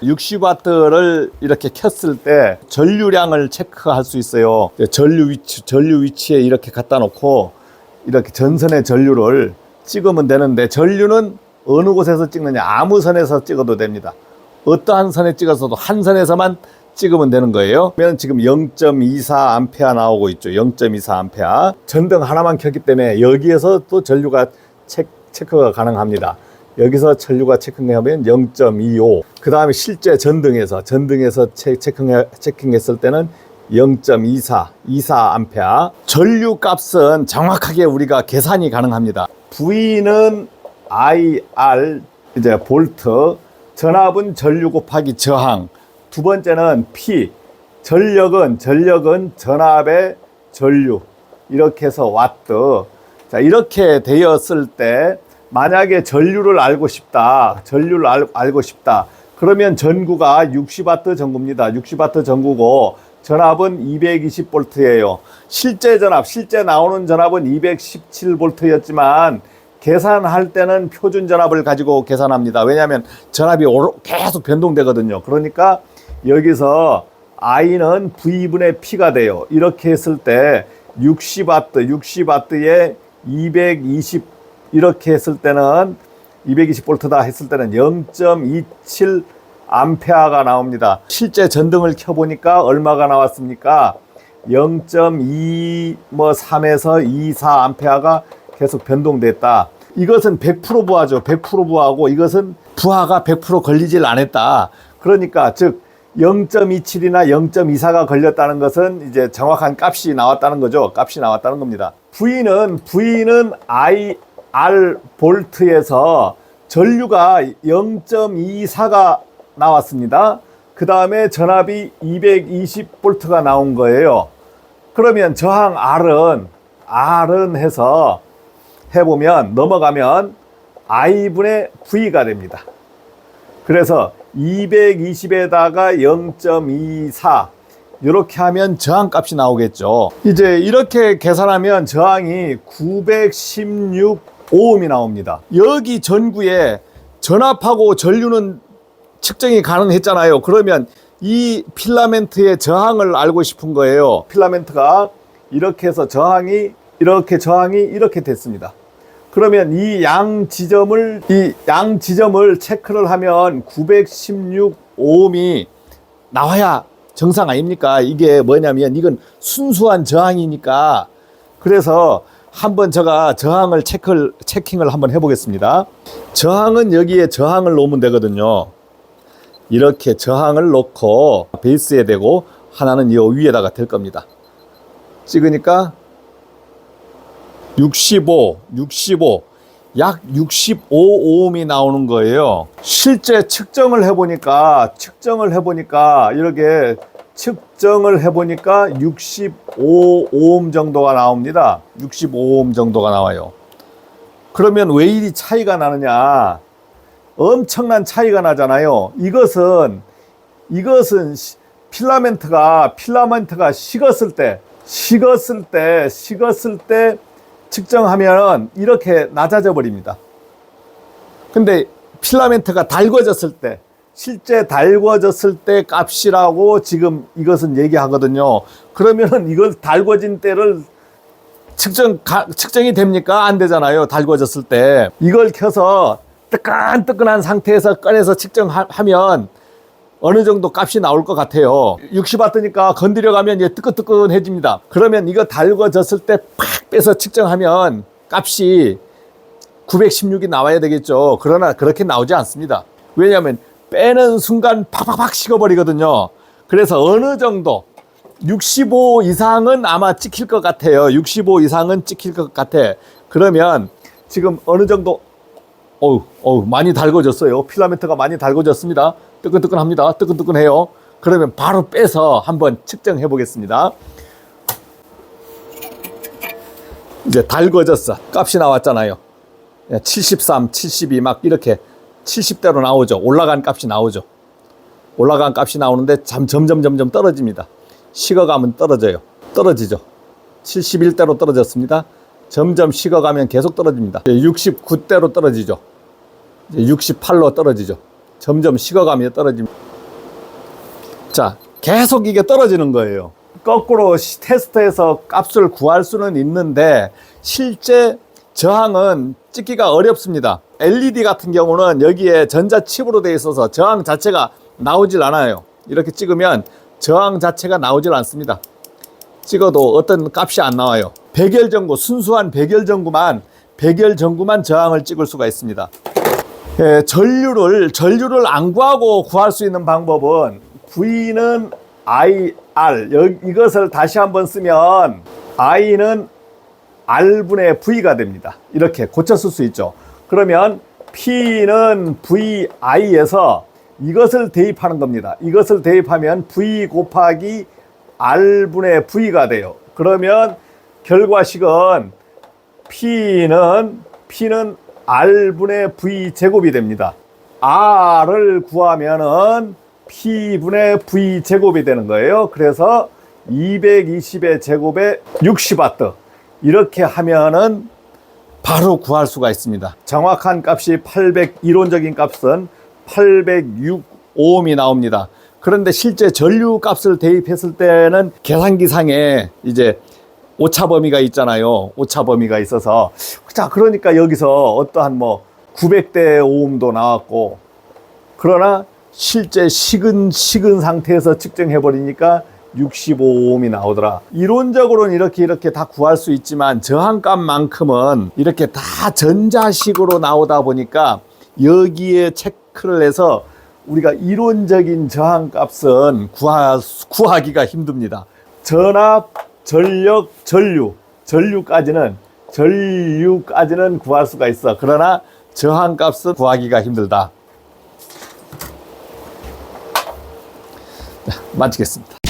60W를 이렇게 켰을 때 전류량을 체크할 수 있어요. 전류 위치에 이렇게 갖다 놓고 이렇게 전선의 전류를 찍으면 되는데, 전류는 어느 곳에서 찍느냐, 아무 선에서 찍어도 됩니다. 어떠한 선에 찍어서도 한 선에서만 찍으면 되는 거예요. 그러면 지금 0.24A 나오고 있죠. 0.24A. 전등 하나만 켰기 때문에 여기에서 또 전류가 체크가 가능합니다. 여기서 전류가 체크하면 0.25. 그 다음에 실제 전등에서 체킹했을 때는 0.24A. 전류 값은 정확하게 우리가 계산이 가능합니다. V는 IR, 이제 볼트, 전압은 전류 곱하기 저항. 두 번째는 P, 전력은 전압의 전류. 이렇게 해서 와트. 자, 이렇게 되었을 때 만약에 전류를 알고 싶다. 그러면 전구가 60W 전구입니다. 60W 전구고 전압은 220V예요. 실제 나오는 전압은 217V였지만 계산할 때는 표준 전압을 가지고 계산합니다. 왜냐하면 전압이 계속 변동되거든요. 그러니까 여기서 I는 V분의 P가 돼요. 이렇게 했을 때 60W에 220, 이렇게 했을 때는 220V다 했을 때는 0.27A가 나옵니다. 실제 전등을 켜보니까 얼마가 나왔습니까? 0.3에서 24A가 계속 변동됐다. 이것은 100% 부하죠. 100% 부하고 이것은 부하가 100% 걸리질 않았다. 그러니까 즉 0.27이나 0.24가 걸렸다는 것은 이제 정확한 값이 나왔다는 거죠. 값이 나왔다는 겁니다. V는 IR 볼트에서 전류가 0.24가 나왔습니다. 그 다음에 전압이 220V가 나온 거예요. 그러면 저항 R은 해서 해보면 넘어가면 I분의 V가 됩니다. 그래서 220에다가 0.24 이렇게 하면 저항 값이 나오겠죠. 이제 이렇게 계산하면 저항이 916ohm이 나옵니다. 여기 전구에 전압하고 전류는 측정이 가능했잖아요. 그러면 이 필라멘트의 저항을 알고 싶은 거예요. 필라멘트가 이렇게 해서 저항이 이렇게 됐습니다. 그러면 이 양 지점을 체크를 하면 916ohm이 나와야 정상 아닙니까? 이게 뭐냐면 이건 순수한 저항이니까. 그래서 한번 제가 저항을 체킹을 한번 해보겠습니다. 저항은 여기에 저항을 놓으면 되거든요. 이렇게 저항을 놓고 베이스에 대고 하나는 이 위에다가 댈 겁니다. 찍으니까 65, 약 65ohm이 나오는 거예요. 실제 측정을 해보니까 이렇게 측정을 해보니까 65ohm 정도가 나옵니다. 65ohm 정도가 나와요. 그러면 왜 이리 차이가 나느냐? 엄청난 차이가 나잖아요. 이것은 필라멘트가 식었을 때 측정하면 이렇게 낮아져 버립니다. 근데 필라멘트가 실제 달궈졌을 때 값이라고 지금 이것은 얘기하거든요. 그러면은 이걸 달궈진 때를 측정이 됩니까? 안 되잖아요. 달궈졌을 때. 이걸 켜서 뜨끈뜨끈한 상태에서 꺼내서 측정하면 어느 정도 값이 나올 것 같아요. 60W니까 건드려가면 이제 뜨끈뜨끈해집니다. 그러면 이거 달궈졌을 때 팍 빼서 측정하면 값이 916이 나와야 되겠죠. 그러나 그렇게 나오지 않습니다. 왜냐하면 빼는 순간 팍팍팍 식어버리거든요. 그래서 어느 정도 65 이상은 아마 찍힐 것 같아요. 65 이상은 찍힐 것 같아. 그러면 지금 어느 정도 많이 달궈졌어요. 필라멘트가 많이 달궈졌습니다. 뜨끈뜨끈합니다. 뜨끈뜨끈해요. 그러면 바로 빼서 한번 측정해 보겠습니다. 이제 달궈졌어. 값이 나왔잖아요. 73, 72 막 이렇게 70대로 나오죠. 올라간 값이 나오죠. 올라간 값이 나오는데 점점 떨어집니다. 식어가면 떨어지죠. 71대로 떨어졌습니다. 점점 식어가면 계속 떨어집니다. 69대로 떨어지죠. 68로 떨어지죠. 점점 식어가며 떨어집니다. 자, 계속 이게 떨어지는 거예요. 거꾸로 테스트해서 값을 구할 수는 있는데 실제 저항은 찍기가 어렵습니다. LED 같은 경우는 여기에 전자칩으로 되어 있어서 저항 자체가 나오질 않아요. 이렇게 찍으면 저항 자체가 나오질 않습니다. 찍어도 어떤 값이 안 나와요. 백열전구, 순수한 백열전구만 저항을 찍을 수가 있습니다. 예, 전류를 안 구하고 구할 수 있는 방법은 V는 IR, 이것을 다시 한번 쓰면 I는 R분의 V가 됩니다. 이렇게 고쳐 쓸 수 있죠. 그러면 P는 VI에서 이것을 대입하는 겁니다. 이것을 대입하면 V 곱하기 R분의 V가 돼요. 그러면 결과식은 P는 R분의 V 제곱이 됩니다. R을 구하면은 P분의 V 제곱이 되는 거예요. 그래서 220의 제곱에 60W. 이렇게 하면은 바로 구할 수가 있습니다. 정확한 값이 이론적인 값은 806오음이 나옵니다. 그런데 실제 전류 값을 대입했을 때는 계산기상에 이제 오차 범위가 있잖아요. 오차 범위가 있어서. 자, 그러니까 여기서 어떠한 900대 오음도 나왔고, 그러나 실제 식은 상태에서 측정해 버리니까 65오음이 나오더라. 이론적으로는 이렇게 다 구할 수 있지만 저항값만큼은 이렇게 다 전자식으로 나오다 보니까 여기에 체크를 해서 우리가 이론적인 저항값은 구하기가 힘듭니다. 전압, 전력, 전류까지는 구할 수가 있어. 그러나 저항값은 구하기가 힘들다. 마치겠습니다.